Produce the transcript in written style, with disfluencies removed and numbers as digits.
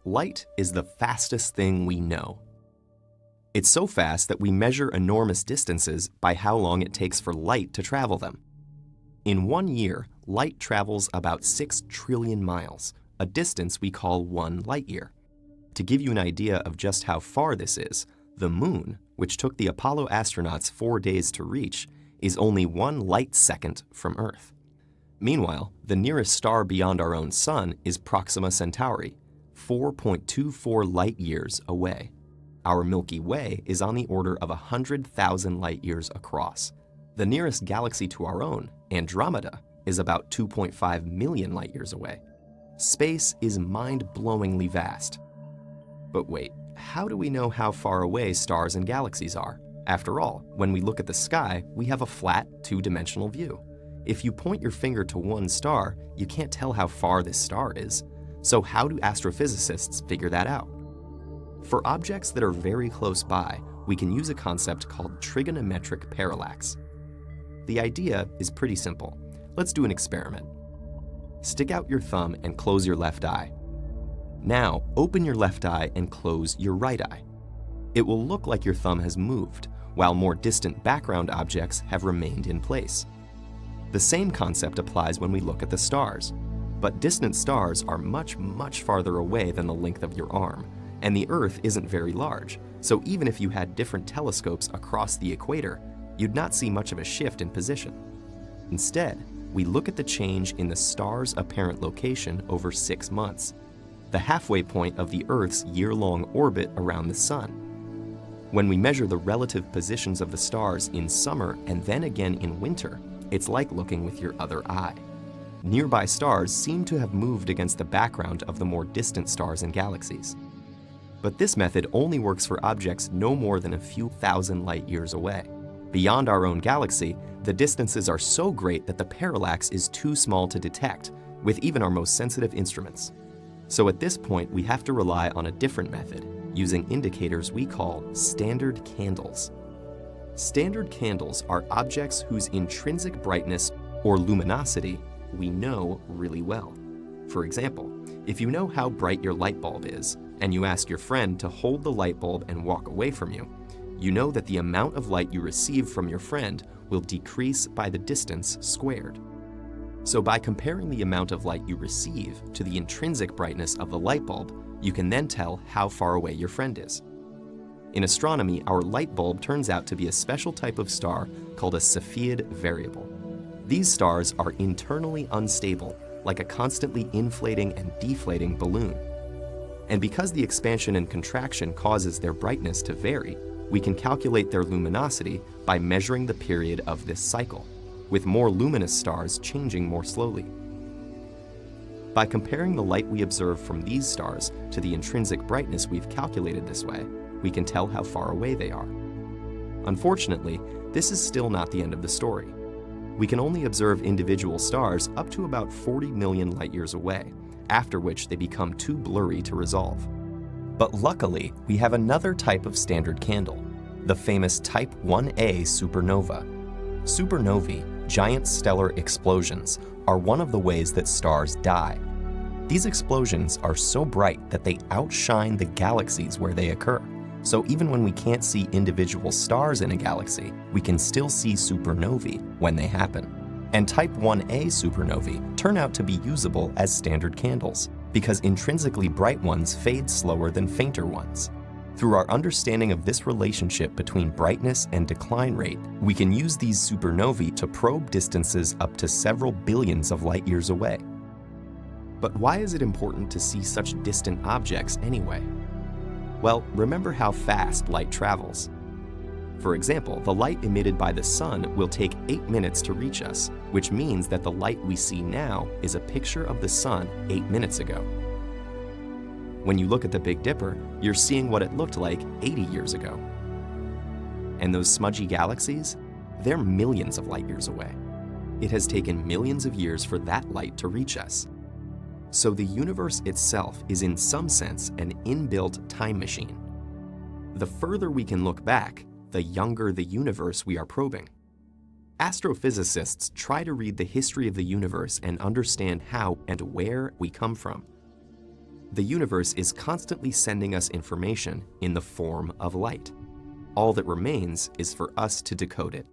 Light is the fastest thing we know. It's so fast that we measure enormous distances by how long it takes for light to travel them. In 1 year, light travels about 6 trillion miles, a distance we call 1 light year. To give you an idea of just how far this is, the Moon, which took the Apollo astronauts 4 days to reach, is only 1 light second from Earth. Meanwhile, the nearest star beyond our own Sun is Proxima Centauri, 4.24 light years away. Our Milky Way is on the order of 100,000 light years across. The nearest galaxy to our own, Andromeda, is about 2.5 million light years away. Space is mind-blowingly vast. But wait, how do we know how far away stars and galaxies are? After all, when we look at the sky, we have a flat, two-dimensional view. If you point your finger to one star, you can't tell how far this star is. So how do astrophysicists figure that out? For objects that are very close by, we can use a concept called trigonometric parallax. The idea is pretty simple. Let's do an experiment. Stick out your thumb and close your left eye. Now, open your left eye and close your right eye. It will look like your thumb has moved, while more distant background objects have remained in place. The same concept applies when we look at the stars. But distant stars are much, much farther away than the length of your arm, and the Earth isn't very large, so even if you had different telescopes across the equator, you'd not see much of a shift in position. Instead, we look at the change in the star's apparent location over 6 months, the halfway point of the Earth's year-long orbit around the Sun. When we measure the relative positions of the stars in summer and then again in winter, it's like looking with your other eye. Nearby stars seem to have moved against the background of the more distant stars and galaxies. But this method only works for objects no more than a few thousand light years away. Beyond our own galaxy, the distances are so great that the parallax is too small to detect, with even our most sensitive instruments. So at this point, we have to rely on a different method, using indicators we call standard candles. Standard candles are objects whose intrinsic brightness or luminosity we know really well. For example, if you know how bright your light bulb is, and you ask your friend to hold the light bulb and walk away from you, you know that the amount of light you receive from your friend will decrease by the distance squared. So by comparing the amount of light you receive to the intrinsic brightness of the light bulb, you can then tell how far away your friend is. In astronomy, our light bulb turns out to be a special type of star called a Cepheid variable. These stars are internally unstable, like a constantly inflating and deflating balloon. And because the expansion and contraction causes their brightness to vary, we can calculate their luminosity by measuring the period of this cycle, with more luminous stars changing more slowly. By comparing the light we observe from these stars to the intrinsic brightness we've calculated this way, we can tell how far away they are. Unfortunately, this is still not the end of the story. We can only observe individual stars up to about 40 million light years away, after which they become too blurry to resolve. But luckily, we have another type of standard candle, the famous Type 1a supernova. Supernovae, giant stellar explosions, are one of the ways that stars die. These explosions are so bright that they outshine the galaxies where they occur. So even when we can't see individual stars in a galaxy, we can still see supernovae when they happen. And Type 1a supernovae turn out to be usable as standard candles, because intrinsically bright ones fade slower than fainter ones. Through our understanding of this relationship between brightness and decline rate, we can use these supernovae to probe distances up to several billions of light years away. But why is it important to see such distant objects anyway? Well, remember how fast light travels. For example, the light emitted by the sun will take 8 minutes to reach us, which means that the light we see now is a picture of the sun 8 minutes ago. When you look at the Big Dipper, you're seeing what it looked like 80 years ago. And those smudgy galaxies? They're millions of light years away. It has taken millions of years for that light to reach us. So the universe itself is in some sense an inbuilt time machine. The further we can look back, the younger the universe we are probing. Astrophysicists try to read the history of the universe and understand how and where we come from. The universe is constantly sending us information in the form of light. All that remains is for us to decode it.